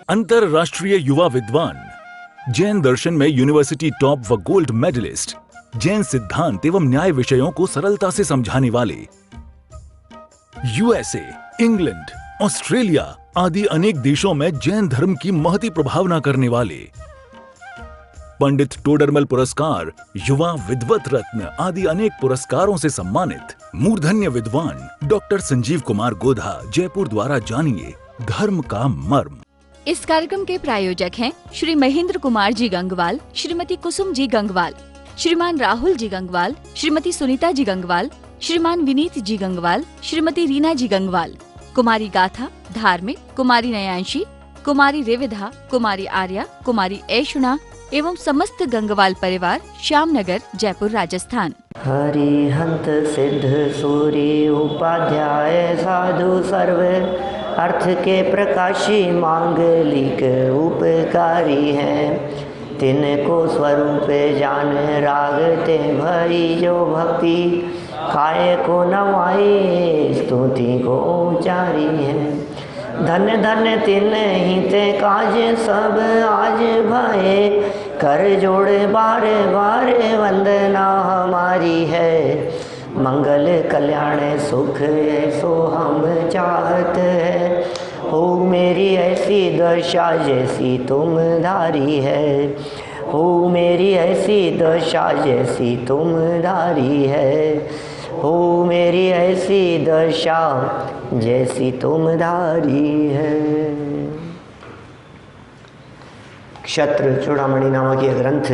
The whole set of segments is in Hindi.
अंतरराष्ट्रीय युवा विद्वान, जैन दर्शन में यूनिवर्सिटी टॉप व गोल्ड मेडलिस्ट, जैन सिद्धांत एवं न्याय विषयों को सरलता से समझाने वाले, यूएसए, इंग्लैंड, ऑस्ट्रेलिया आदि अनेक देशों में जैन धर्म की महती प्रभावना करने वाले, पंडित टोडरमल पुरस्कार, युवा विद्वत रत्न आदि अनेक पुरस्कारों से सम्मानित मूर्धन्य विद्वान डॉक्टर संजीव कुमार गोधा जयपुर द्वारा जानिए धर्म का मर्म। इस कार्यक्रम के प्रायोजक हैं श्री महेंद्र कुमार जी गंगवाल, श्रीमती कुसुम जी गंगवाल, श्रीमान राहुल जी गंगवाल, श्रीमती सुनीता जी गंगवाल, श्रीमान विनीत जी गंगवाल, श्रीमती रीना जी गंगवाल, कुमारी गाथा, धार्मिक, कुमारी नयांशी, कुमारी रेविधा, कुमारी आर्या, कुमारी ऐशुना एवं समस्त गंगवाल परिवार, श्यामनगर, जयपुर, राजस्थान। हरिहंत सिद्ध सूर्य उपाध्याय साधु सर्व अर्थ के प्रकाशी मांगलिक उपकारी हैं। तिनको स्वरूप जान रागते भई जो भक्ति, काय को नवाई स्तुति को उचारी है। धन्य धन्य तिन ही ते काज सब आज भये, कर जोड़े बारे बारे वंदना हमारी है। मंगल कल्याण सुख ऐसो हम चाहत है, हो मेरी ऐसी दशा जैसी तुम धारी है। हो मेरी ऐसी दशा जैसी तुम धारी है। हो मेरी ऐसी दशा जैसी तुम धारी है। क्षत्र चूड़ामणि नामक ये ग्रंथ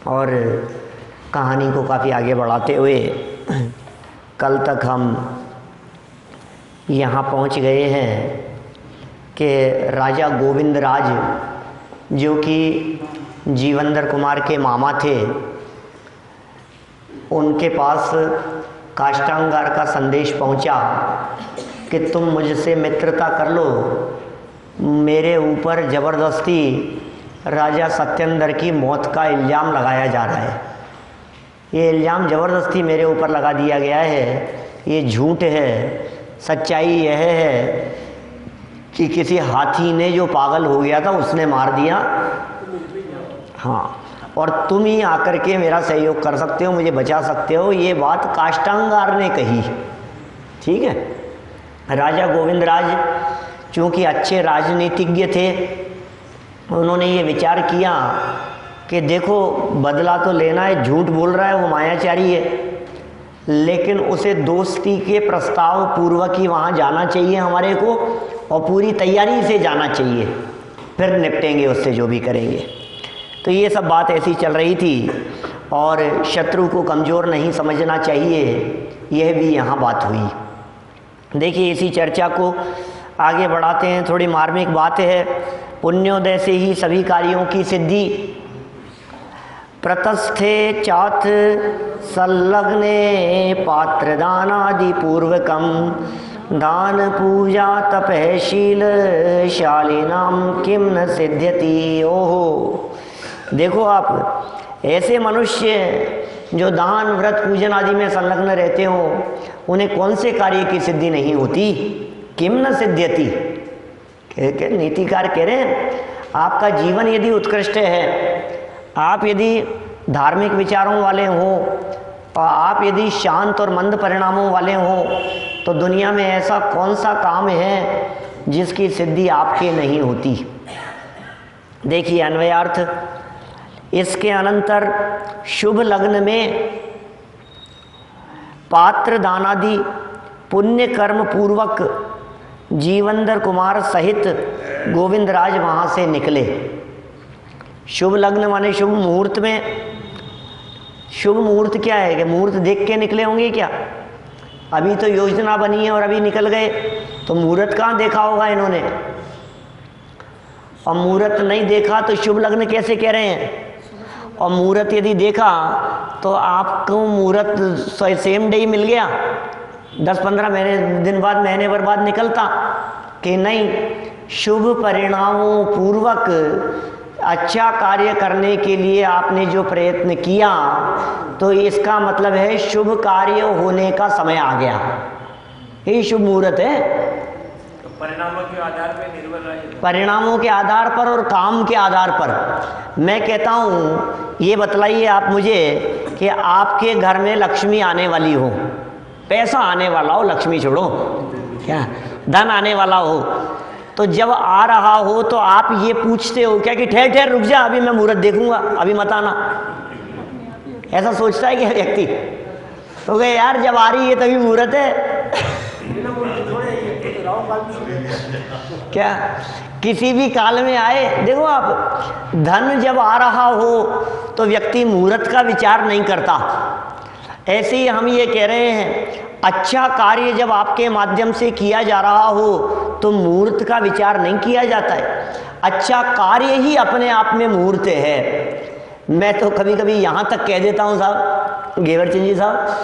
और कहानी को काफ़ी आगे बढ़ाते हुए कल तक हम यहाँ पहुँच गए हैं कि राजा गोविंद राज जो कि जीवंदर कुमार के मामा थे, उनके पास काष्टांगार का संदेश पहुंचा कि तुम मुझसे मित्रता कर लो, मेरे ऊपर ज़बरदस्ती राजा सत्येंद्र की मौत का इल्ज़ाम लगाया जा रहा है। ये इल्ज़ाम ज़बरदस्ती मेरे ऊपर लगा दिया गया है, ये झूठ है। सच्चाई यह है कि किसी हाथी ने जो पागल हो गया था उसने मार दिया, हाँ, और तुम ही आकर के मेरा सहयोग कर सकते हो, मुझे बचा सकते हो। ये बात काष्टांगार ने कही, ठीक है। राजा गोविंद राज चूँकि अच्छे राजनीतिज्ञ थे, उन्होंने ये विचार किया कि देखो बदला तो लेना है, झूठ बोल रहा है, वो मायाचारी है, लेकिन उसे दोस्ती के प्रस्ताव पूर्वक ही वहाँ जाना चाहिए हमारे को, और पूरी तैयारी से जाना चाहिए, फिर निपटेंगे उससे जो भी करेंगे। तो ये सब बात ऐसी चल रही थी, और शत्रु को कमज़ोर नहीं समझना चाहिए, यह भी यहाँ बात हुई। देखिए इसी चर्चा को आगे बढ़ाते हैं। थोड़ी मार्मिक बात है। पुण्योदय से ही सभी कार्यों की सिद्धि, प्रतस्थे चाथ संलग्ने पात्र दानादि पूर्वकम, दान पूजा तपःशील शालिनाम किम न सिद्ध्यति। ओहो, देखो आप ऐसे मनुष्य जो दान व्रत पूजन आदि में संलग्न रहते हो, उन्हें कौन से कार्य की सिद्धि नहीं होती? किम न सिद्ध्यति। नीतिकार कह रहे हैं आपका जीवन यदि उत्कृष्ट है, आप यदि धार्मिक विचारों वाले हों और आप यदि शांत और मंद परिणामों वाले हों, तो दुनिया में ऐसा कौन सा काम है जिसकी सिद्धि आपके नहीं होती। देखिए अन्वयार्थ, इसके अनंतर शुभ लग्न में पात्र दानादि पुण्य कर्म पूर्वक जीवंदर कुमार सहित गोविंद राज वहाँ से निकले। शुभ लग्न माने शुभ मुहूर्त में। शुभ मुहूर्त क्या है कि मुहूर्त देख के निकले होंगे क्या? अभी तो योजना बनी है और अभी निकल गए, तो मुहूर्त कहाँ देखा होगा इन्होंने? और मुहूर्त नहीं देखा तो शुभ लग्न कैसे कह रहे हैं? और मुहूर्त यदि देखा तो आपको मुहूर्त सेम डे ही मिल गया, 10-15 दिन बाद, महीने भर बाद निकलता कि नहीं। शुभ परिणामों पूर्वक अच्छा कार्य करने के लिए आपने जो प्रयत्न किया, तो इसका मतलब है शुभ कार्य होने का समय आ गया। यही शुभ मुहूर्त है। परिणामों के आधार पर निर्भर रहे। परिणामों के आधार पर और काम के आधार पर। मैं कहता हूँ ये बतलाइए आप मुझे कि आपके घर में लक्ष्मी आने वाली हो, पैसा आने वाला हो, लक्ष्मी छोड़ो, क्या धन आने वाला हो, तो जब आ रहा हो तो आप ये पूछते हो क्या कि ठहर ठहर रुक जा, अभी मैं मुहूर्त देखूंगा, अभी मत आना? ऐसा सोचता है क्या व्यक्ति? तो कहे यार जब आ रही है तभी मुहूर्त है। क्या किसी भी काल में आए, देखो आप, धन जब आ रहा हो तो व्यक्ति मुहूर्त का विचार नहीं करता। ऐसे ही हम ये कह रहे हैं, अच्छा कार्य जब आपके माध्यम से किया जा रहा हो तो मुहूर्त का विचार नहीं किया जाता है। अच्छा कार्य ही अपने आप में मुहूर्त है। मैं तो कभी कभी यहाँ तक कह देता हूँ साहब, घेवरचंद जी साहब,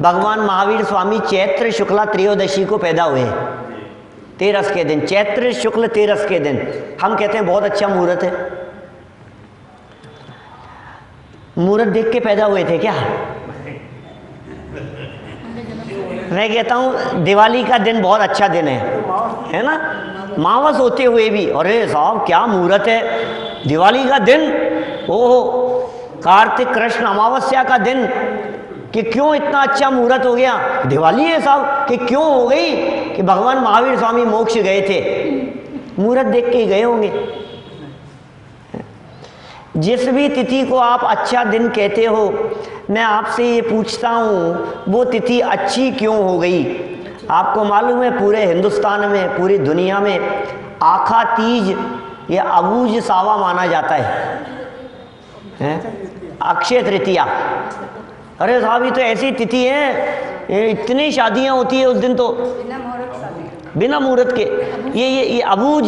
भगवान महावीर स्वामी चैत्र शुक्ला त्रयोदशी को पैदा हुए, तेरस के दिन, चैत्र शुक्ल तेरस के दिन। हम कहते हैं बहुत अच्छा मुहूर्त है। मुहूर्त देख के पैदा हुए थे क्या? मैं कहता हूँ दिवाली का दिन बहुत अच्छा दिन है ना, मावस होते हुए भी, अरे साहब क्या मुहूर्त है दिवाली का दिन, ओहो कार्तिक कृष्ण अमावस्या का दिन, कि क्यों इतना अच्छा मुहूर्त हो गया? दिवाली है साहब, कि क्यों हो गई? कि भगवान महावीर स्वामी मोक्ष गए थे, मुहूर्त देख के ही गए होंगे। जिस भी तिथि को आप अच्छा दिन कहते हो, मैं आपसे ये पूछता हूँ वो तिथि अच्छी क्यों हो गई? आपको मालूम है पूरे हिंदुस्तान में, पूरी दुनिया में आखा तीज या अबूझ सावा माना जाता है? अक्षय तृतीया, अरे साहब ये तो ऐसी तिथि है, इतनी शादियाँ होती है उस दिन तो बिना मुहूर्त के। ये अबूझ,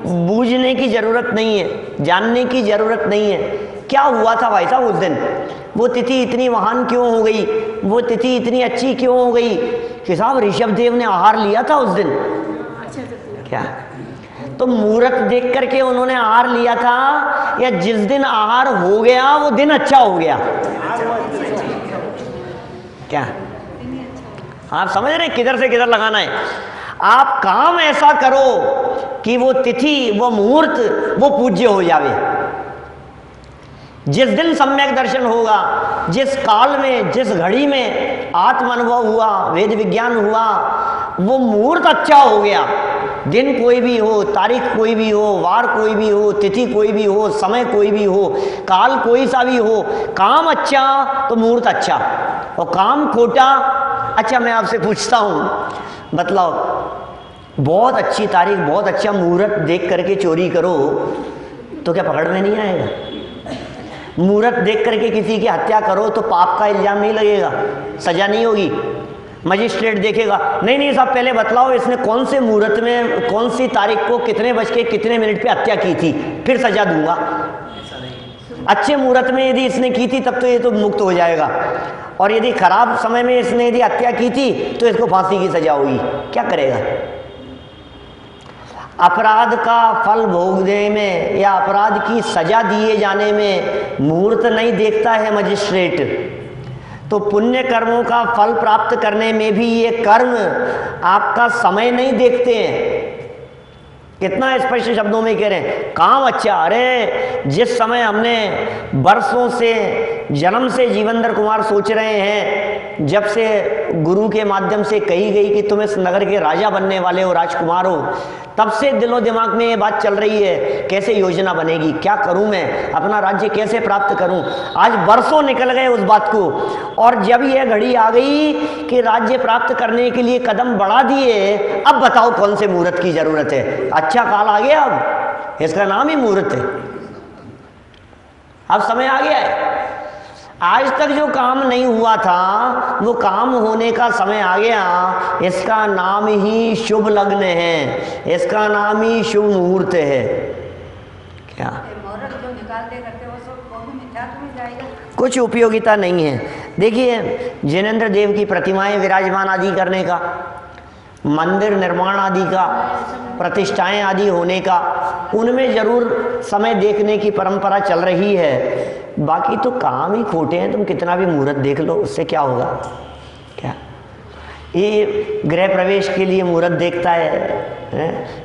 बूझने की ज़रूरत नहीं है, जानने की ज़रूरत नहीं है। क्या हुआ था भाई साहब उस दिन? वो तिथि इतनी महान क्यों हो गई? वो तिथि इतनी अच्छी क्यों हो गई कि साहब ऋषभ देव ने आहार लिया था उस दिन? क्या तो मुहूर्त देख करके उन्होंने आहार लिया था, या जिस दिन आहार हो गया वो दिन अच्छा हो गया? क्या आप समझ रहे किधर से किधर लगाना है? आप काम ऐसा करो कि वो तिथि, वो मुहूर्त, वो पूज्य हो जावे। जिस दिन सम्यक दर्शन होगा, जिस काल में, जिस घड़ी में आत्म अनुभव हुआ, वेद विज्ञान हुआ, वो मुहूर्त अच्छा हो गया, दिन कोई भी हो, तारीख कोई भी हो, वार कोई भी हो, तिथि कोई भी हो, समय कोई भी हो, काल कोई सा भी हो, काम अच्छा तो मुहूर्त अच्छा, और काम खोटा। अच्छा मैं आपसे पूछता हूँ, मतलब बहुत अच्छी तारीख, बहुत अच्छा मुहूर्त देख करके चोरी करो तो क्या पकड़ में नहीं आएगा? मुहूर्त देख करके किसी की हत्या करो तो पाप का इल्जाम नहीं लगेगा, सजा नहीं होगी? मजिस्ट्रेट देखेगा, नहीं नहीं साहब पहले बतलाओ इसने कौन से मुहूर्त में, कौन सी तारीख को, कितने बज के कितने मिनट पे हत्या की थी, फिर सजा दूंगा। अच्छे मुहूर्त में यदि इसने की थी तब तो ये तो मुक्त हो जाएगा, और यदि खराब समय में इसने यदि हत्या की थी तो इसको फांसी की सजा होगी। क्या करेगा? अपराध का फल भोगने में या अपराध की सजा दिए जाने में मुहूर्त नहीं देखता है मजिस्ट्रेट, तो पुण्य कर्मों का फल प्राप्त करने में भी ये कर्म आपका समय नहीं देखते हैं। कितना स्पष्ट शब्दों में कह रहे हैं, काम अच्छा, अरे जिस समय हमने बरसों से, जन्म से जीवनधर कुमार सोच रहे हैं, जब से गुरु के माध्यम से कही गई कि तुम इस नगर के राजा बनने वाले हो, राजकुमार हो, तब से दिलो दिमाग में ये बात चल रही है कैसे योजना बनेगी, क्या करूं मैं, अपना राज्य कैसे प्राप्त करूं। आज बरसों निकल गए उस बात को, और जब ये घड़ी आ गई कि राज्य प्राप्त करने के लिए कदम बढ़ा दिए, अब बताओ कौन से मुहूर्त की जरूरत है? अच्छा काल आ गया, अब इसका नाम ही मुहूर्त है, अब समय आ गया है। आज तक जो काम नहीं हुआ था वो काम होने का समय आ गया, इसका नाम ही शुभ लग्न है, इसका नाम ही शुभ मुहूर्त है। क्या जो निकालते करते वो सब वो भी मिथ्यात्व में जाएगा? कुछ उपयोगिता नहीं है। देखिए जिनेंद्र देव की प्रतिमाएं विराजमान आदि करने का, मंदिर निर्माण आदि का, प्रतिष्ठाएं आदि होने का, उनमें जरूर समय देखने की परंपरा चल रही है। बाकी तो काम ही खोटे हैं, तुम कितना भी मुहूर्त देख लो उससे क्या होगा? क्या ये गृह प्रवेश के लिए मुहूर्त देखता है,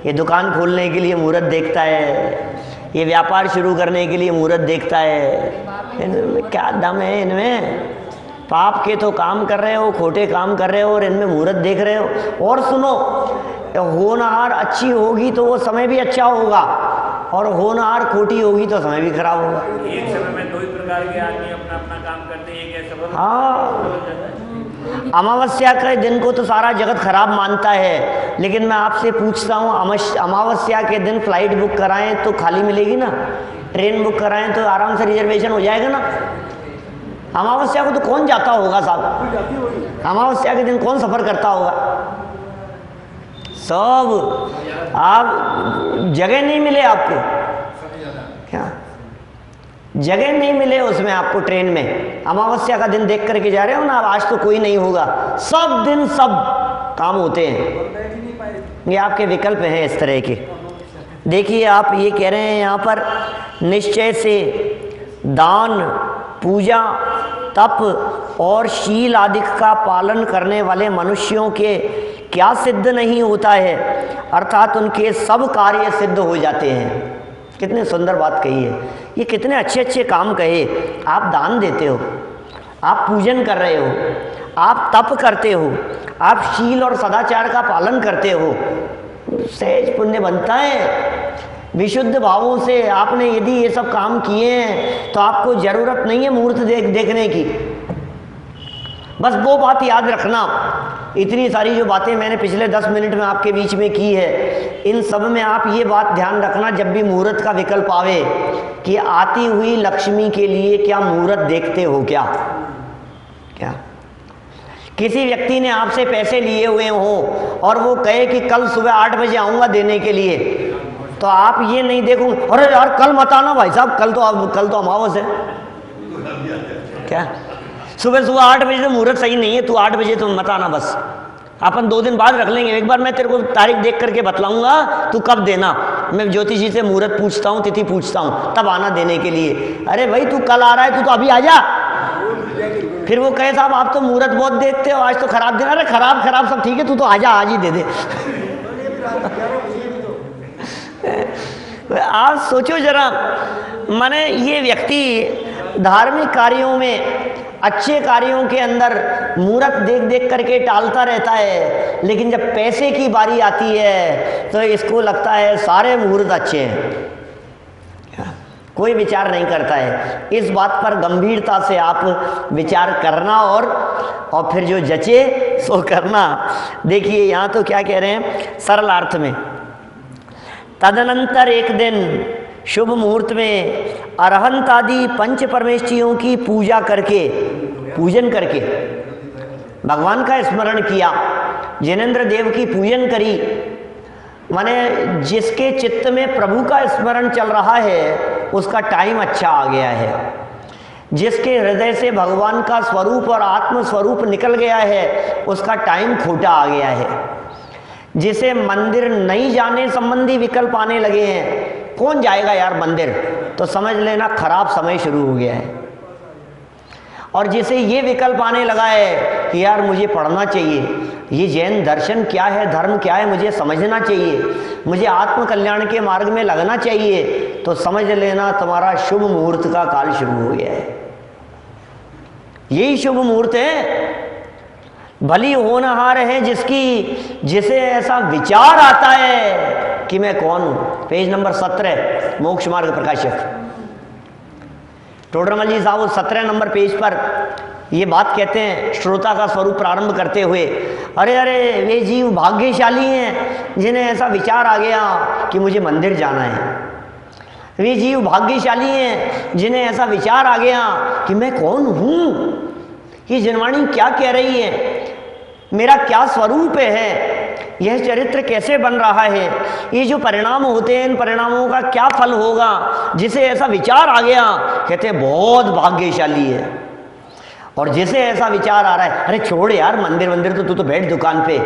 ये दुकान खोलने के लिए मुहूर्त देखता है, ये व्यापार शुरू करने के लिए मुहूर्त देखता है। इनमें क्या दम है? इनमें पाप के तो काम कर रहे हो, खोटे काम कर रहे हो और इनमें मुहूर्त देख रहे हो। और सुनो, होनहार अच्छी होगी तो वो समय भी अच्छा होगा, और होनहार खोटी होगी तो समय भी खराब होगा। एक समय में दो ही प्रकार के आदमी अपना अपना काम करते हैं, एक ऐसा हाँ, अमावस्या के दिन को तो सारा जगत खराब मानता है, लेकिन मैं आपसे पूछता हूँ, अमावस्या के दिन फ्लाइट बुक कराएं तो खाली मिलेगी ना? ट्रेन बुक कराएं तो आराम से रिजर्वेशन हो जाएगा ना? अमावस्या को तो कौन जाता होगा साहब? अमावस्या के दिन कौन सफर करता होगा? सब आप जगह नहीं मिले आपको, क्या जगह नहीं मिले उसमें आपको ट्रेन में? अमावस्या का दिन देख करके जा रहे हो ना, अब आज तो कोई नहीं होगा, सब दिन सब काम होते हैं। ये आपके विकल्प हैं इस तरह के। देखिए, आप ये कह रहे हैं यहाँ पर निश्चय से दान, पूजा, तप और शील आदि का पालन करने वाले मनुष्यों के क्या सिद्ध नहीं होता है, अर्थात उनके सब कार्य सिद्ध हो जाते हैं। कितनी सुंदर बात कही है, ये कितने अच्छे अच्छे काम कहे। आप दान देते हो, आप पूजन कर रहे हो, आप तप करते हो, आप शील और सदाचार का पालन करते हो, सहज पुण्य बनता है। विशुद्ध भावों से आपने यदि ये सब काम किए हैं तो आपको जरूरत नहीं है मुहूर्त देखने की। बस वो बात याद रखना, इतनी सारी जो बातें मैंने पिछले 10 मिनट में आपके बीच में की है, इन सब में आप ये बात ध्यान रखना, जब भी मुहूर्त का विकल्प आवे, कि आती हुई लक्ष्मी के लिए क्या मुहूर्त देखते हो? क्या किसी व्यक्ति ने आपसे पैसे लिए हुए हो और वो कहे कि कल सुबह 8 बजे आऊँगा देने के लिए, तो आप ये नहीं देखो, अरे यार कल मत आना भाई साहब, कल तो अमावस है। क्या सुबह 8 बजे तो मुहूर्त सही नहीं है, तू 8 बजे तो मत आना, बस अपन 2 दिन बाद रख लेंगे, एक बार मैं तेरे को तारीख देख करके बतलाऊंगा, तू कब देना। मैं ज्योतिष जी से मुहूर्त पूछता हूँ, तिथि पूछता हूँ, तब आना देने के लिए। अरे भाई तू कल आ रहा है, तू तो अभी आ जा। फिर वो कहे साहब आप तो मुहूर्त बहुत देखते हो, आज तो खराब दिन। अरे खराब सब ठीक है, तू तो आ जा, आज ही दे दे। आप सोचो जरा, माने ये व्यक्ति धार्मिक कार्यों में, अच्छे कार्यों के अंदर मुहूर्त देख करके टालता रहता है, लेकिन जब पैसे की बारी आती है तो इसको लगता है सारे मुहूर्त अच्छे हैं, कोई विचार नहीं करता है। इस बात पर गंभीरता से आप विचार करना और फिर जो जचे सो करना। देखिए यहाँ तो क्या कह रहे हैं सरल अर्थ में, तदनंतर एक दिन शुभ मुहूर्त में अरहंत आदि पंच परमेष्ठियों की पूजन करके भगवान का स्मरण किया, जिनेंद्र देव की पूजन करी। माने जिसके चित्त में प्रभु का स्मरण चल रहा है उसका टाइम अच्छा आ गया है, जिसके हृदय से भगवान का स्वरूप और आत्म स्वरूप निकल गया है उसका टाइम खोटा आ गया है। जिसे मंदिर नहीं जाने संबंधी विकल्प आने लगे हैं, कौन जाएगा यार मंदिर, तो समझ लेना खराब समय शुरू हो गया है। और जिसे ये विकल्प आने लगा है कि यार मुझे पढ़ना चाहिए, ये जैन दर्शन क्या है, धर्म क्या है, मुझे समझना चाहिए, मुझे आत्म कल्याण के मार्ग में लगना चाहिए, तो समझ लेना तुम्हारा शुभ मुहूर्त का काल शुरू हो गया है। यही शुभ मुहूर्त है। भली होनहार है जिसे ऐसा विचार आता है कि मैं कौन हूं। पेज नंबर 17 मोक्ष मार्ग प्रकाशक टोडरमल जी साहब 17 नंबर पेज पर ये बात कहते हैं, श्रोता का स्वरूप प्रारंभ करते हुए, अरे वे जीव भाग्यशाली हैं जिन्हें ऐसा विचार आ गया कि मुझे मंदिर जाना है। वे जीव भाग्यशाली हैं जिन्हें ऐसा विचार आ गया कि मैं कौन हूँ, ये जनवाणी क्या कह रही है, मेरा क्या स्वरूप है, यह चरित्र कैसे बन रहा है, ये जो परिणाम होते हैं इन परिणामों का क्या फल होगा। जिसे ऐसा विचार आ गया कहते बहुत भाग्यशाली है। और जिसे ऐसा विचार आ रहा है, अरे छोड़ यार मंदिर तो तू तो बैठ दुकान पे,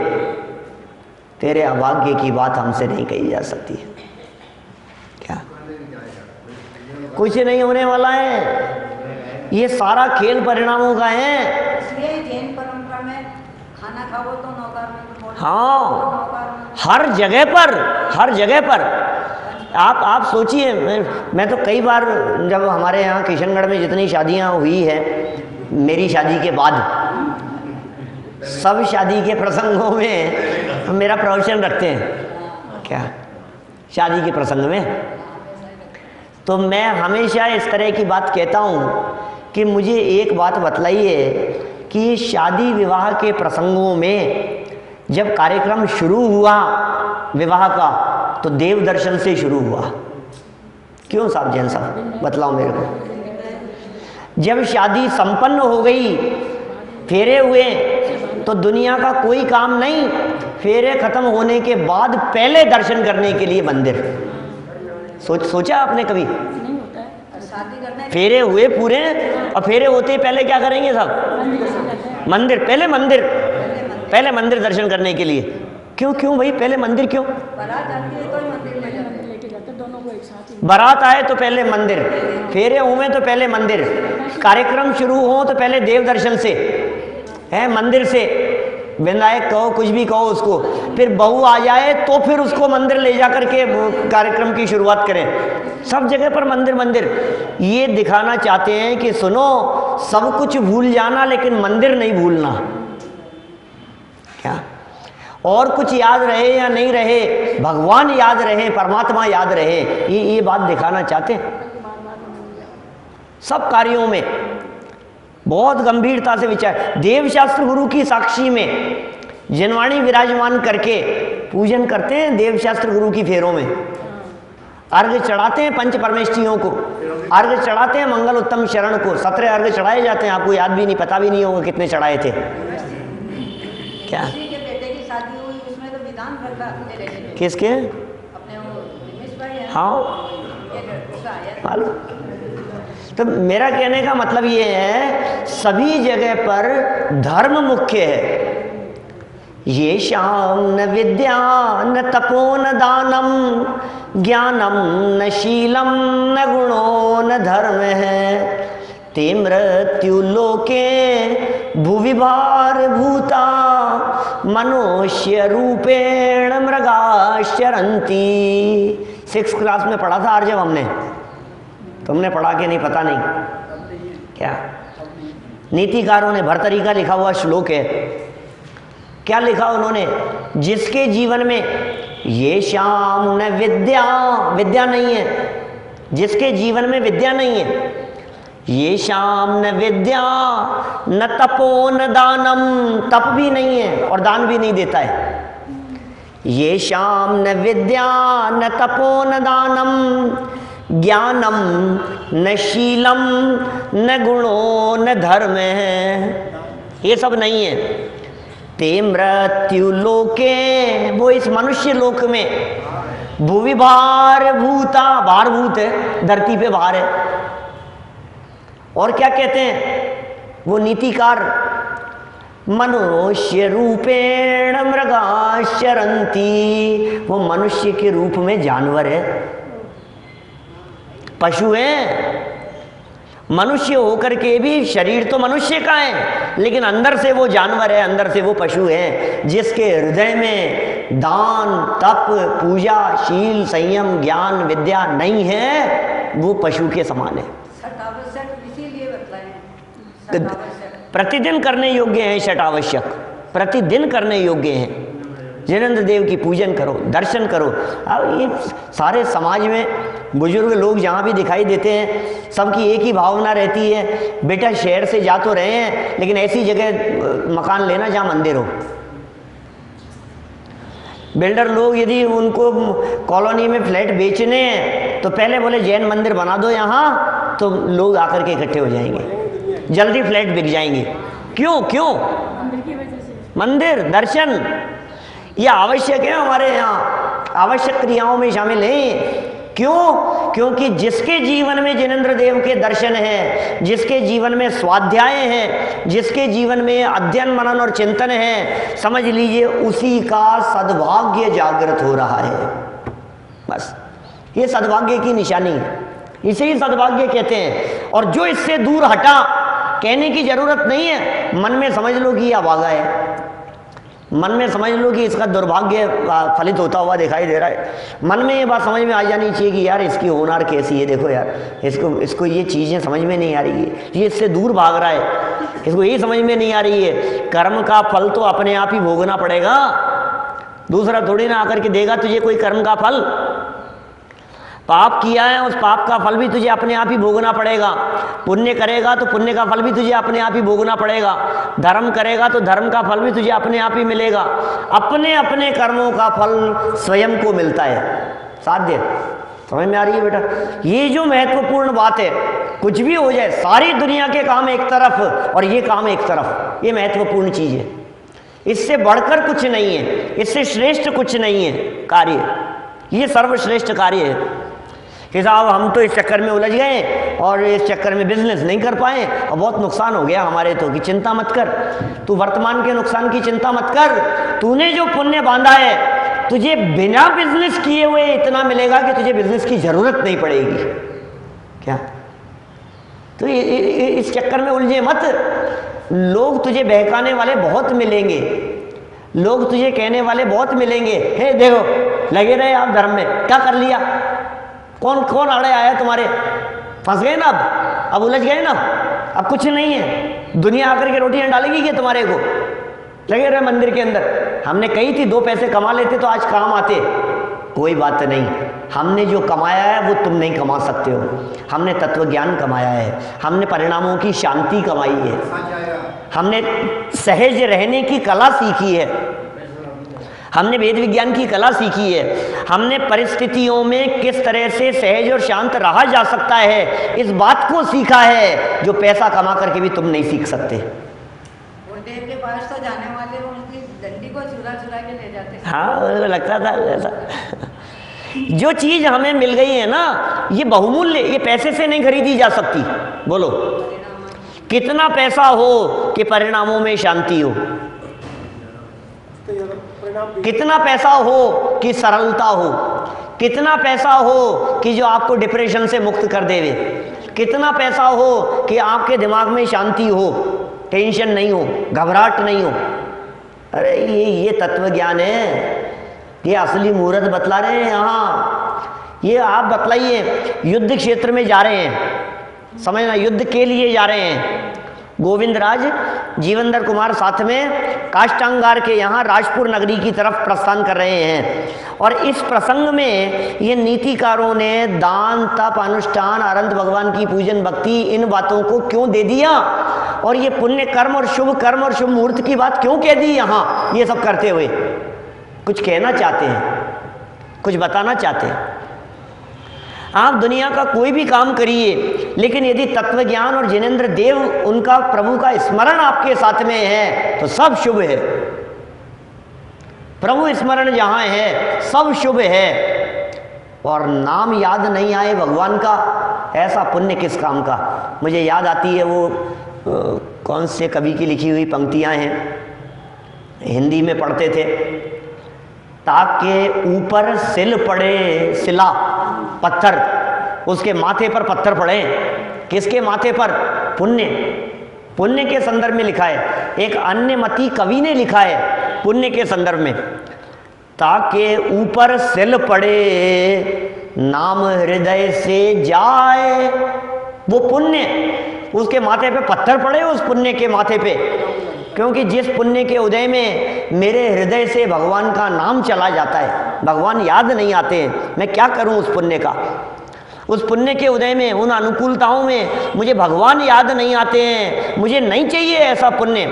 तेरे अभाग्य की बात हमसे नहीं कही जा सकती है। क्या कुछ नहीं होने वाला है, ये सारा खेल परिणामों का है। इसलिए जैन परंपरा में खाना खाओ वो तो नौकर में तो हाँ, हर जगह पर आप सोचिए। मैं तो कई बार जब हमारे यहाँ किशनगढ़ में जितनी शादियाँ हुई है मेरी शादी के बाद, सब शादी के प्रसंगों में मेरा प्रवचन रखते हैं। क्या शादी के प्रसंग में तो मैं हमेशा इस तरह की बात कहता हूँ कि मुझे एक बात बतलाइए कि शादी विवाह के प्रसंगों में जब कार्यक्रम शुरू हुआ विवाह का तो देव दर्शन से शुरू हुआ। क्यों साहब, जैन साहब बतलाओ मेरे को। जब शादी संपन्न हो गई, फेरे हुए, तो दुनिया का कोई काम नहीं, फेरे खत्म होने के बाद पहले दर्शन करने के लिए मंदिर। सोचा आपने कभी? शादी करने फेरे हुए पूरे और फेरे होते ही पहले क्या करेंगे साहब? मंदिर। पहले मंदिर दर्शन करने के लिए। क्यों भाई पहले मंदिर क्यों? बारात जाती है तो ही मंदिर में जाते हैं, दोनों को एक साथ ही। बारात आए तो पहले मंदिर, फेरे हुए तो पहले मंदिर, कार्यक्रम शुरू हो तो पहले देव दर्शन से है, मंदिर से। विनायक कहो, कुछ भी कहो उसको, फिर बहू आ जाए तो फिर उसको मंदिर ले जा करके कार्यक्रम की शुरुआत करें। सब जगह पर मंदिर। ये दिखाना चाहते हैं कि सुनो, सब कुछ भूल जाना लेकिन मंदिर नहीं भूलना। क्या और कुछ याद रहे या नहीं रहे, भगवान याद रहे, परमात्मा याद रहे, ये बात दिखाना चाहते हैं। सब कार्यों में बहुत गंभीरता से विचार। देवशास्त्र गुरु की साक्षी में जनवाणी विराजमान करके पूजन करते हैं देवशास्त्र गुरु की फेरों में। अर्घ चढ़ाते हैं पंच परमेष्ठियों को, अर्घ चढ़ाते हैं मंगल उत्तम शरण को। 17 अर्घ चढ़ाए जाते हैं, आपको याद भी नहीं, पता भी नहीं होगा कितने चढ़ाए थे। क्या किसी के बेटे की शादी हुई उसमें तो विधान रखा ले रहे किसके? अपने वो दिनेश भाई हैं, हाँ एक उसका आया मालूम। तो मेरा कहने का मतलब ये है, सभी जगह पर धर्म मुख्य है। ये शाम न विद्या न तपो न दानम ज्ञानम न शीलम न गुणो न धर्म है। ते मृत्यु लोके भुवि भार भूता मनुष्य रूपेण मृगाश्चरन्ति। 6th क्लास में पढ़ा था जब हमने, तुमने पढ़ा के नहीं पता नहीं। क्या नीतिकारों ने भर्तरी का लिखा हुआ श्लोक है, क्या लिखा उन्होंने? जिसके जीवन में ये शाम न विद्या नहीं है, जिसके जीवन में विद्या नहीं है, ये शाम न विद्या न तपो न दानम, तप भी नहीं है और दान भी नहीं देता है। ये शाम न विद्या न तपो न दानम ज्ञानम न शीलम न गुणो न धर्म है, ये सब नहीं है। ते मृत्यु लोके, वो इस मनुष्य लोक में, भुवि भार भूता, भारभूत है, धरती पे भार है। और क्या कहते हैं वो नीतिकार? मनुष्य रूपेण मृगाश्चरन्ति, वो मनुष्य के रूप में जानवर है, पशु है। मनुष्य होकर के भी शरीर तो मनुष्य का है लेकिन अंदर से वो जानवर है, अंदर से वो पशु है। जिसके हृदय में दान तप पूजा शील संयम ज्ञान विद्या नहीं है, वो पशु के समान है। इसीलिए प्रतिदिन करने योग्य हैं, छठ आवश्यक प्रतिदिन करने योग्य हैं। जिनेंद्र देव की पूजन करो, दर्शन करो। अब ये सारे समाज में बुजुर्ग लोग जहाँ भी दिखाई देते हैं, सबकी एक ही भावना रहती है, बेटा शहर से जा तो रहे हैं लेकिन ऐसी जगह मकान लेना जहाँ मंदिर हो। बिल्डर लोग यदि उनको कॉलोनी में फ्लैट बेचने हैं तो पहले बोले जैन मंदिर बना दो यहाँ, तो लोग आकर के इकट्ठे हो जाएंगे, जल्दी फ्लैट बिक जाएंगे। क्यों? मंदिर दर्शन ये आवश्यक है, हमारे यहाँ आवश्यक क्रियाओं में शामिल है। क्यों? क्योंकि जिसके जीवन में जिनेंद्र देव के दर्शन है, जिसके जीवन में स्वाध्याय है, जिसके जीवन में अध्ययन मनन और चिंतन है, समझ लीजिए उसी का सद्भाग्य जागृत हो रहा है। बस ये सद्भाग्य की निशानी है, इसे ही सद्भाग्य कहते हैं। और जो इससे दूर हटा, कहने की जरूरत नहीं है, मन में समझ लो कि यह अभागा है, मन में समझ लो कि इसका दुर्भाग्य फलित होता हुआ दिखाई दे रहा है। मन में ये बात समझ में आ जानी चाहिए कि यार इसकी होनार कैसी है, देखो यार इसको ये चीज़ें समझ में नहीं आ रही है, ये इससे दूर भाग रहा है, इसको यही समझ में नहीं आ रही है। कर्म का फल तो अपने आप ही भोगना पड़ेगा, दूसरा थोड़ी ना आकर के देगा तुझे कोई कर्म का फल। पाप किया है, उस पाप का फल भी तुझे अपने आप ही भोगना पड़ेगा। पुण्य करेगा तो पुण्य का फल भी तुझे अपने आप ही भोगना पड़ेगा। धर्म करेगा तो धर्म का फल भी तुझे अपने आप ही मिलेगा। अपने अपने कर्मों का फल स्वयं को मिलता है। साध्य समझ में आ रही है बेटा? ये जो महत्वपूर्ण बात है, कुछ भी हो जाए, सारी दुनिया के काम एक तरफ और ये काम एक तरफ, ये महत्वपूर्ण चीज है। इससे बढ़कर कुछ नहीं है, इससे श्रेष्ठ कुछ नहीं है कार्य, ये सर्वश्रेष्ठ कार्य है कि साहब हम तो इस चक्कर में उलझ गए और इस चक्कर में बिजनेस नहीं कर पाए और बहुत नुकसान हो गया हमारे तो। कि चिंता मत कर, तू वर्तमान के नुकसान की चिंता मत कर। तूने जो पुण्य बांधा है, तुझे बिना बिजनेस किए हुए इतना मिलेगा कि तुझे बिजनेस की जरूरत नहीं पड़ेगी। क्या तो इस चक्कर में उलझे मत। लोग तुझे बहकाने वाले बहुत मिलेंगे, लोग तुझे कहने वाले बहुत मिलेंगे, हे देखो लगे रहे आप धर्म में, क्या कर लिया, कौन कौन आड़े आया तुम्हारे, फंस गए ना, अब उलझ गए ना, अब कुछ नहीं है, दुनिया आकर के रोटियां डालेगी क्या तुम्हारे को, लगे रहे मंदिर के अंदर। हमने कही थी 2 पैसे कमा लेते तो आज काम आते। कोई बात नहीं, हमने जो कमाया है वो तुम नहीं कमा सकते हो। हमने तत्व ज्ञान कमाया है, हमने परिणामों की शांति कमाई है, हमने सहज रहने की कला सीखी है, हमने वेद विज्ञान की कला सीखी है, हमने परिस्थितियों में किस तरह से सहज और शांत रहा जा सकता है, इस बात को सीखा है जो पैसा कमा करके भी तुम नहीं सीख सकते। और देव के पास तो जाने वाले उनकी डंडी को चुरा चुरा के ले जाते हैं। हाँ लगता था ऐसा। जो चीज हमें मिल गई है ना, ये बहुमूल्य, ये पैसे से नहीं खरीदी जा सकती। बोलो कितना पैसा हो कि परिणामों में शांति हो, कितना पैसा हो कि सरलता हो, कितना पैसा हो कि जो आपको डिप्रेशन से मुक्त कर देवे, कितना पैसा हो कि आपके दिमाग में शांति हो, टेंशन नहीं हो, घबराहट नहीं हो। अरे ये तत्व ज्ञान है, ये असली मुहूर्त बतला रहे हैं यहाँ। ये आप बतलाइए, युद्ध क्षेत्र में जा रहे हैं, समझना, युद्ध के लिए जा रहे हैं। गोविंद राज जीवनधर कुमार साथ में काष्टांगार के यहाँ राजपुर नगरी की तरफ प्रस्थान कर रहे हैं। और इस प्रसंग में ये नीतिकारों ने दान तप अनुष्ठान अनंत भगवान की पूजन भक्ति इन बातों को क्यों दे दिया, और ये पुण्य कर्म और शुभ मुहूर्त की बात क्यों कह दी यहाँ। ये सब करते हुए कुछ कहना चाहते हैं, कुछ बताना चाहते हैं। आप दुनिया का कोई भी काम करिए, लेकिन यदि तत्व ज्ञान और जिनेंद्र देव उनका प्रभु का स्मरण आपके साथ में है तो सब शुभ है। प्रभु स्मरण जहां है सब शुभ है। और नाम याद नहीं आए भगवान का, ऐसा पुण्य किस काम का। मुझे याद आती है वो कौन से कवि की लिखी हुई पंक्तियां हैं, हिंदी में पढ़ते थे। ताक के ऊपर सिल पड़े, सिला पत्थर, उसके माथे पर पत्थर पड़े। किसके माथे पर? पुण्य। पुण्य के संदर्भ में लिखा है। एक अन्य मती कवि ने लिखा है पुण्य के संदर्भ में, ताके ऊपर सिल पड़े नाम हृदय से जाए। वो पुण्य, उसके माथे पे पत्थर पड़े, उस पुण्य के माथे पे, क्योंकि जिस पुण्य के उदय में मेरे हृदय से भगवान का नाम चला जाता है, भगवान याद नहीं आते हैं, मैं क्या करूं उस पुण्य का। उस पुण्य के उदय में, उन अनुकूलताओं में मुझे भगवान याद नहीं आते हैं, मुझे नहीं चाहिए ऐसा पुण्य।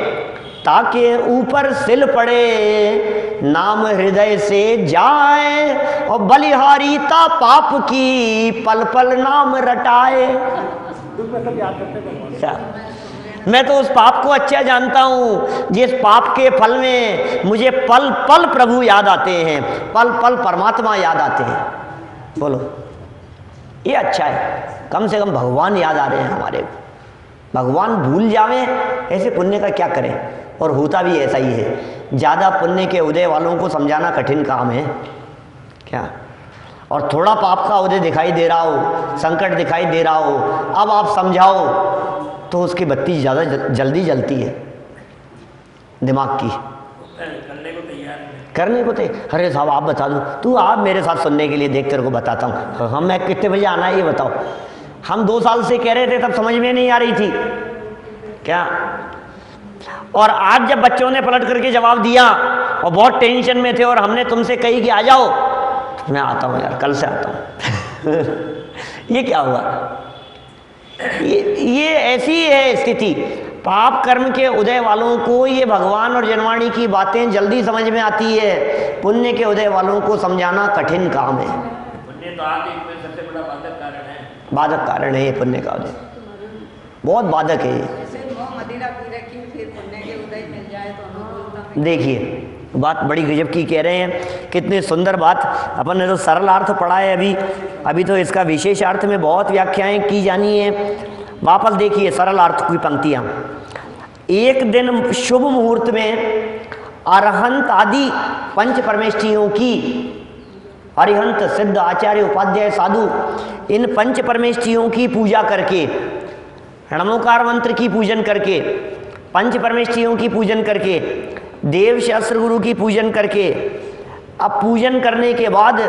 ताकि ऊपर सिल पड़े नाम हृदय से जाए, और बलिहारीता पाप की पल पल नाम रटाए। मैं तो उस पाप को अच्छा जानता हूं जिस पाप के फल में मुझे पल पल प्रभु याद आते हैं, पल पल परमात्मा याद आते हैं। बोलो ये अच्छा है, कम से कम भगवान याद आ रहे हैं हमारे को। भगवान भूल जावें ऐसे पुण्य का क्या करें। और होता भी ऐसा ही है, ज़्यादा पुण्य के उदय वालों को समझाना कठिन काम है क्या। और थोड़ा पाप का उदय दिखाई दे रहा हो, संकट दिखाई दे रहा हो, अब आप समझाओ तो उसकी बत्ती ज़्यादा जल्दी जलती है दिमाग की। करने करने को थे। अरे साहब आप बता दो, तू आप मेरे साथ सुनने के लिए, देख तेरे को बताता हूँ। हम मैं कितने बजे आना है ये बताओ। हम 2 साल से कह रहे थे, तब समझ में नहीं आ रही थी क्या। और आज जब बच्चों ने पलट करके जवाब दिया और बहुत टेंशन में थे और हमने तुमसे कही कि आ जाओ, तो मैं आता हूँ यार, कल से आता हूँ। ये क्या हुआ? ये ऐसी है स्थिति। पाप कर्म के उदय वालों को ये भगवान और जनवाणी की बातें जल्दी समझ में आती है, पुण्य के उदय वालों को समझाना कठिन काम है। पुण्य तो आदि में सबसे बड़ा बाधक कारण है। बाधक कारण है ये पुण्य का उदय, बहुत बाधक है ये। जैसे वो मदिरा पी रखी फिर पुण्य के उदय मिल जाए तो अनुकूलता में। देखिए बात बड़ी गजब की कह रहे हैं, कितनी सुंदर बात। अपन ने तो सरल अर्थ पढ़ा है अभी तो इसका विशेष अर्थ में बहुत व्याख्याएं की जानी है। वापस देखिए सरल अर्थ की पंक्तियां। एक दिन शुभ मुहूर्त में अरहंत आदि पंच परमेष्ठियों की, अरिहंत सिद्ध आचार्य उपाध्याय साधु, इन पंच परमेष्ठियों की पूजा करके, नमोकार मंत्र की पूजन करके, पंच परमेष्ठियों की पूजन करके, देव शास्त्र गुरु की पूजन करके, अब पूजन करने के बाद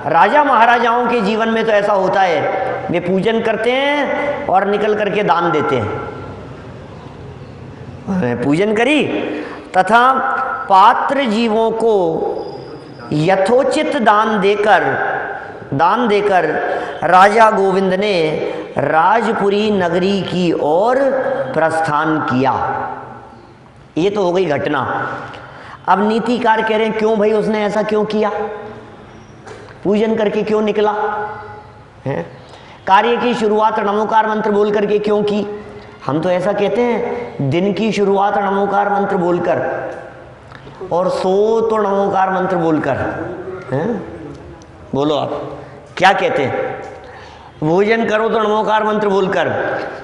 राजा महाराजाओं के जीवन में तो ऐसा होता है, वे पूजन करते हैं और निकल करके दान देते हैं। पूजन करी तथा पात्र जीवों को यथोचित दान देकर राजा गोविंद ने राजपुरी नगरी की ओर प्रस्थान किया। ये तो हो गई घटना। अब नीतिकार कह रहे हैं क्यों भाई उसने ऐसा क्यों किया, पूजन करके क्यों निकला है? कार्य की शुरुआत नमोकार मंत्र बोल करके क्यों की? हम तो ऐसा कहते हैं दिन की शुरुआत नमोकार मंत्र बोलकर और सो तो नमोकार मंत्र बोलकर हैं? बोलो आप क्या कहते हैं? भोजन करो तो नमोकार मंत्र बोलकर,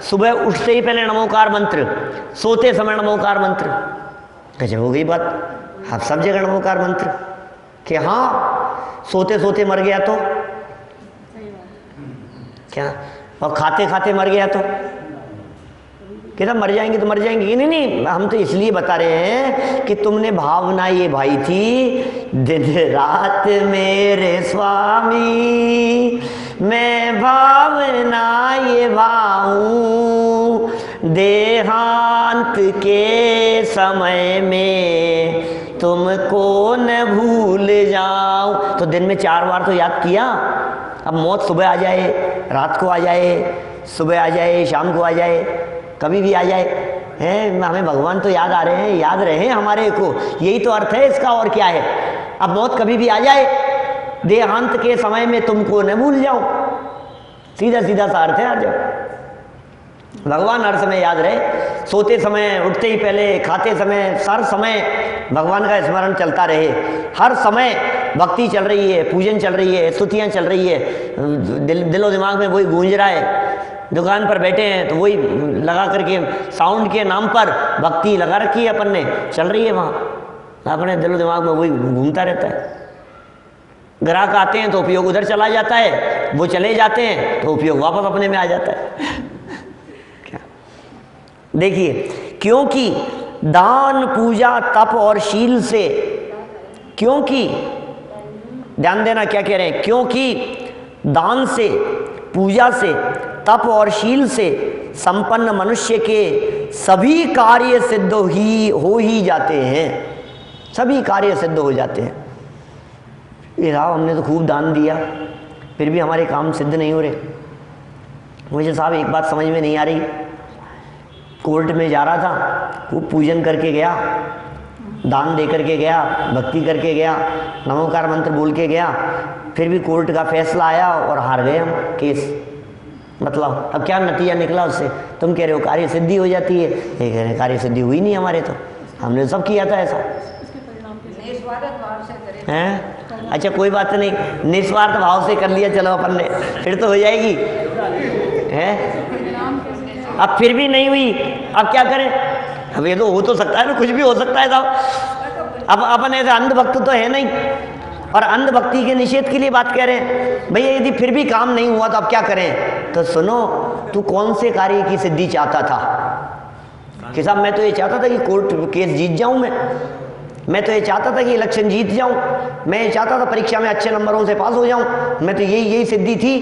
सुबह उठते ही पहले नमोकार मंत्र, सोते समय नमोकार मंत्र। गजब हो गई बात। आप सब जगह नमोकार मंत्र कि हाँ सोते सोते मर गया तो क्या, और खाते खाते मर गया तो कहता मर जाएंगे तो मर जाएंगे। नहीं, हम तो इसलिए बता रहे हैं कि तुमने भावना ये भाई थी, दिन रात मेरे स्वामी मैं भावना ये भाऊं, देहांत के समय में तुमको न भूल जाऊं। तो दिन में 4 बार तो याद किया। अब मौत सुबह आ जाए, रात को आ जाए, सुबह आ जाए, शाम को आ जाए, कभी भी आ जाए हैं, हमें भगवान तो याद आ रहे हैं, याद रहे हमारे को, यही तो अर्थ है इसका। और क्या है? अब मौत कभी भी आ जाए, देहांत के समय में तुमको न भूल जाऊं, सीधा सीधा सा अर्थ है। आ जाओ, भगवान हर समय याद रहे, सोते समय, उठते ही पहले, खाते समय, हर समय भगवान का स्मरण चलता रहे। हर समय भक्ति चल रही है, पूजन चल रही है, स्तुतियाँ चल रही है, दिलो दिमाग में वही गूंज रहा है। दुकान पर बैठे हैं तो वही लगा करके साउंड के नाम पर भक्ति लगा रखी है अपन ने, चल रही है वहाँ, अपने दिलो दिमाग में वही घूमता रहता है। ग्राहक आते हैं तो उपयोग उधर चला जाता है, वो चले जाते हैं तो उपयोग वापस अपने में आ जाता है। क्या देखिए, क्योंकि दान पूजा तप और शील से, क्योंकि ध्यान देना क्या कह रहे हैं, क्योंकि दान से, पूजा से, तप और शील से संपन्न मनुष्य के सभी कार्य सिद्ध हो ही जाते हैं, सभी कार्य सिद्ध हो जाते हैं। ये साहब हमने तो खूब दान दिया फिर भी हमारे काम सिद्ध नहीं हो रहे। मुझे साहब एक बात समझ में नहीं आ रही, कोर्ट में जा रहा था, खूब पूजन करके गया, दान दे करके गया, भक्ति करके गया, नमोकार मंत्र बोल के गया, फिर भी कोर्ट का फैसला आया और हार गए हम केस। मतलब अब क्या नतीजा निकला उससे? तुम कह रहे हो कार्य सिद्धि हो जाती है, ये कह रहे हैं कार्य सिद्धि हुई नहीं हमारे, तो हमने सब किया था ऐसा हैं। अच्छा कोई बात नहीं, निस्वार्थ भाव से कर लिया, चलो अपन ने, फिर तो हो जाएगी हैं। अब फिर भी नहीं हुई, अब क्या करें? अब ये तो हो तो सकता है ना, कुछ भी हो सकता है साहब। अब अपन ऐसे अंधभक्त तो है नहीं, और अंधभक्ति के निषेध के लिए बात कह रहे हैं। भैया यदि फिर भी काम नहीं हुआ तो अब क्या करें? तो सुनो, तू कौन से कार्य की सिद्धि चाहता था? कि साहब मैं तो ये चाहता था कि कोर्ट केस जीत जाऊं मैं, मैं तो ये चाहता था कि इलेक्शन जीत जाऊं, मैं ये चाहता था परीक्षा में अच्छे नंबरों से पास हो जाऊं, मैं तो यही सिद्धि थी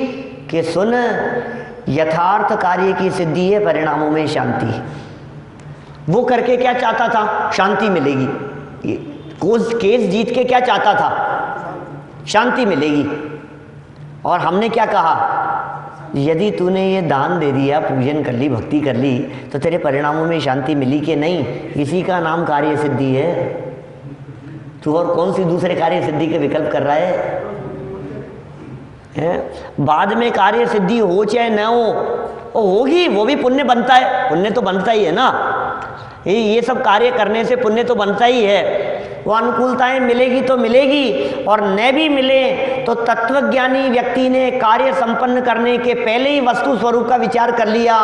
कि सुन, यथार्थ कार्य की सिद्धि है परिणामों में शांति। वो करके क्या चाहता था? शांति मिलेगी। केस जीत के क्या चाहता था? शांति मिलेगी। और हमने क्या कहा? यदि तूने ये दान दे दिया, पूजन कर ली, भक्ति कर ली, तो तेरे परिणामों में शांति मिली कि नहीं? इसी का नाम कार्य सिद्धि है। तू और कौन सी दूसरे कार्य सिद्धि के विकल्प कर रहा है? बाद में कार्य सिद्धि हो चाहे न हो, वो होगी, वो भी पुण्य बनता है। पुण्य तो बनता ही है ना, ये सब कार्य करने से पुण्य तो बनता ही है। वो अनुकूलताएं मिलेगी तो मिलेगी, और न भी मिले तो तत्वज्ञानी व्यक्ति ने कार्य संपन्न करने के पहले ही वस्तु स्वरूप का विचार कर लिया,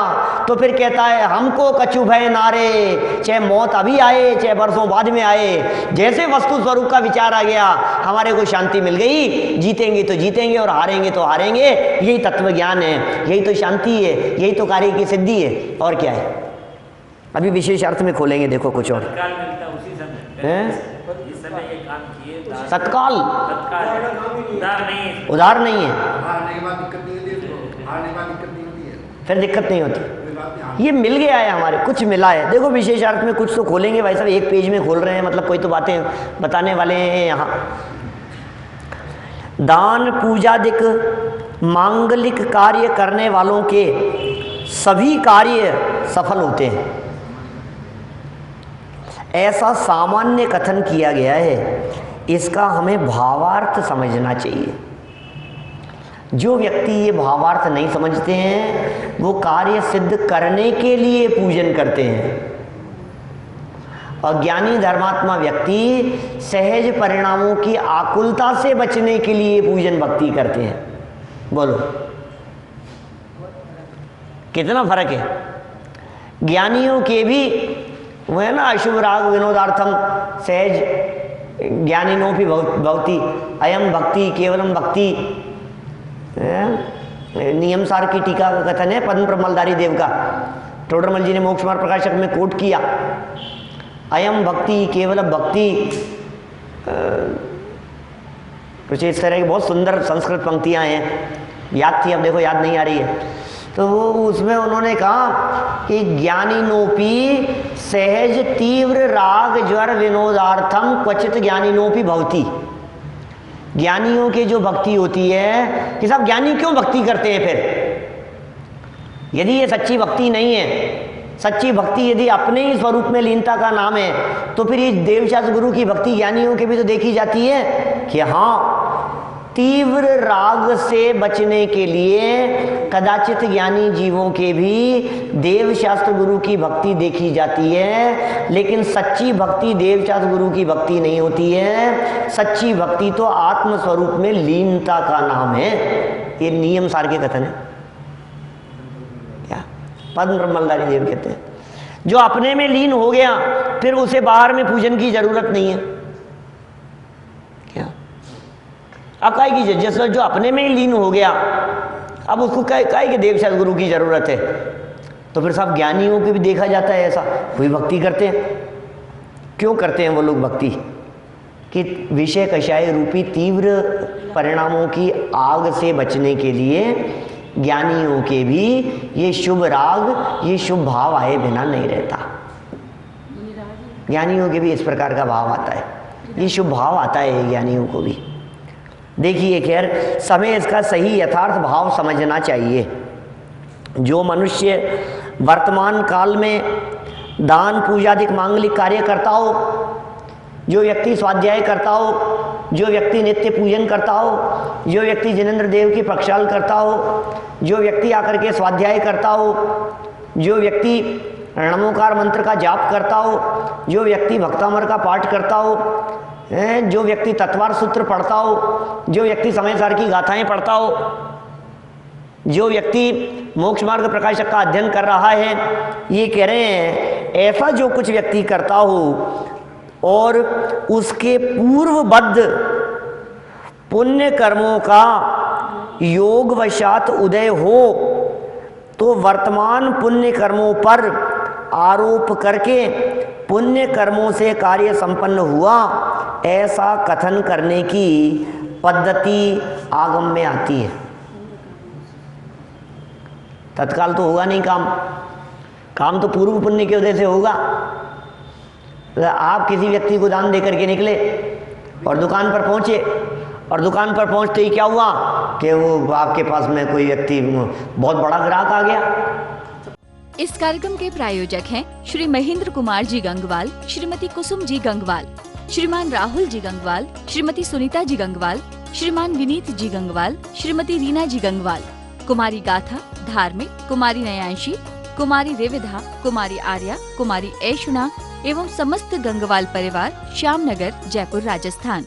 तो फिर कहता है हमको कछु भय नारे, चाहे मौत अभी आए चाहे वर्षों बाद में आए। जैसे वस्तु स्वरूप का विचार आ गया, हमारे को शांति मिल गई, जीतेंगे तो जीतेंगे और हारेंगे तो हारेंगे। यही तत्वज्ञान है, यही तो शांति है, यही तो कार्य की सिद्धि है। और क्या है? अभी विशेष अर्थ में खोलेंगे, देखो कुछ और है। तत्काल उधार नहीं है, फिर दिक्कत नहीं होती। ये मिल गया है, हमारे कुछ मिला है। देखो विशेष अर्थ में कुछ तो खोलेंगे भाई साहब, एक पेज में खोल रहे हैं, मतलब कोई तो बातें बताने वाले हैं यहाँ। दान पूजादिक मांगलिक कार्य करने वालों के सभी कार्य सफल होते हैं, ऐसा सामान्य कथन किया गया है। इसका हमें भावार्थ समझना चाहिए। जो व्यक्ति ये भावार्थ नहीं समझते हैं, वो कार्य सिद्ध करने के लिए पूजन करते हैं, और ज्ञानी धर्मात्मा व्यक्ति सहज परिणामों की आकुलता से बचने के लिए पूजन भक्ति करते हैं। बोलो कितना फर्क है? ज्ञानियों के भी वो है ना, अशुभ राग विनोदार्थम सहज ज्ञानिनों भी भक्ति, अयम भक्ति केवलम भक्ति। नियम सार की टीका का कथन है पद्म प्रमलधारी देव का, टोडरमल जी ने मोक्ष मार्ग प्रकाशक में कोट किया। अयम भक्ति केवल भक्ति, कुछ इस तरह की बहुत सुंदर संस्कृत पंक्तियां हैं, याद थी, अब देखो याद नहीं आ रही है। तो वो उसमें उन्होंने कहा कि ज्ञानिनोपि सहज तीव्र राग ज्वर विनोदार्थम क्वचित ज्ञानिनोपि भवति। ज्ञानियों के जो भक्ति होती है कि साहब ज्ञानी क्यों भक्ति करते हैं? फिर यदि ये सच्ची भक्ति नहीं है, सच्ची भक्ति यदि अपने ही स्वरूप में लीनता का नाम है, तो फिर ये देवशास्त्र गुरु की भक्ति ज्ञानियों के भी तो देखी जाती है कि हाँ, तीव्र राग से बचने के लिए कदाचित ज्ञानी जीवों के भी देव शास्त्र गुरु की भक्ति देखी जाती है, लेकिन सच्ची भक्ति देव शास्त्र गुरु की भक्ति नहीं होती है। सच्ची भक्ति तो आत्म स्वरूप में लीनता का नाम है। ये नियम सार के कथन है, क्या पद्म ब्रह्मचारी देव कहते हैं। जो अपने में लीन हो गया, फिर उसे बाहर में पूजन की जरूरत नहीं है। अब काय की जैसे जो अपने में ही लीन हो गया, अब उसको काय के देव शास्त्र गुरु की जरूरत है? तो फिर सब ज्ञानियों को भी देखा जाता है ऐसा, कोई भक्ति करते हैं। क्यों करते हैं वो लोग भक्ति? कि विषय कषाय रूपी तीव्र परिणामों की आग से बचने के लिए ज्ञानियों के भी ये शुभ राग, ये शुभ भाव आए बिना नहीं रहता। ज्ञानियों के भी इस प्रकार का भाव आता है, ये शुभ भाव आता है ज्ञानियों को भी। देखिए खैर, समय इसका सही यथार्थ भाव समझना चाहिए। जो मनुष्य वर्तमान काल में दान पूजादिक मांगलिक कार्य करता हो, जो व्यक्ति स्वाध्याय करता हो, जो व्यक्ति नित्य पूजन करता हो, जो व्यक्ति जिनेंद्र देव की प्रक्षाल करता हो, जो व्यक्ति आकर के स्वाध्याय करता हो, जो व्यक्ति नमोकार मंत्र का जाप करता हो, जो व्यक्ति भक्तामर का पाठ करता हो, जो व्यक्ति तत्वार सूत्र पढ़ता हो, जो व्यक्ति समय सार की गाथाएं पढ़ता हो, जो व्यक्ति मोक्ष मार्ग प्रकाशक का अध्ययन कर रहा है, ये कह रहे हैं ऐसा जो कुछ व्यक्ति करता हो और उसके पूर्वबद्ध पुण्य कर्मों का योगवशात उदय हो, तो वर्तमान पुण्य कर्मों पर आरोप करके पुण्य कर्मों से कार्य संपन्न हुआ, ऐसा कथन करने की पद्धति आगम में आती है। तत्काल तो होगा नहीं काम तो पूर्व पुण्य के उदय से होगा। आप किसी व्यक्ति को दान देकर के निकले और दुकान पर पहुंचे, और दुकान पर पहुंचते ही क्या हुआ कि वो आपके पास में कोई व्यक्ति बहुत बड़ा ग्राहक आ गया। इस कार्यक्रम के प्रायोजक हैं श्री महेंद्र कुमार जी गंगवाल, श्रीमती कुसुम जी गंगवाल, श्रीमान राहुल जी गंगवाल, श्रीमती सुनीता जी गंगवाल, श्रीमान विनीत जी गंगवाल, श्रीमती रीना जी गंगवाल, कुमारी गाथा, धार्मिक, कुमारी नयांशी, कुमारी रेविधा, कुमारी आर्या, कुमारी ऐशुना एवं समस्त गंगवाल परिवार, श्यामनगर, जयपुर, राजस्थान।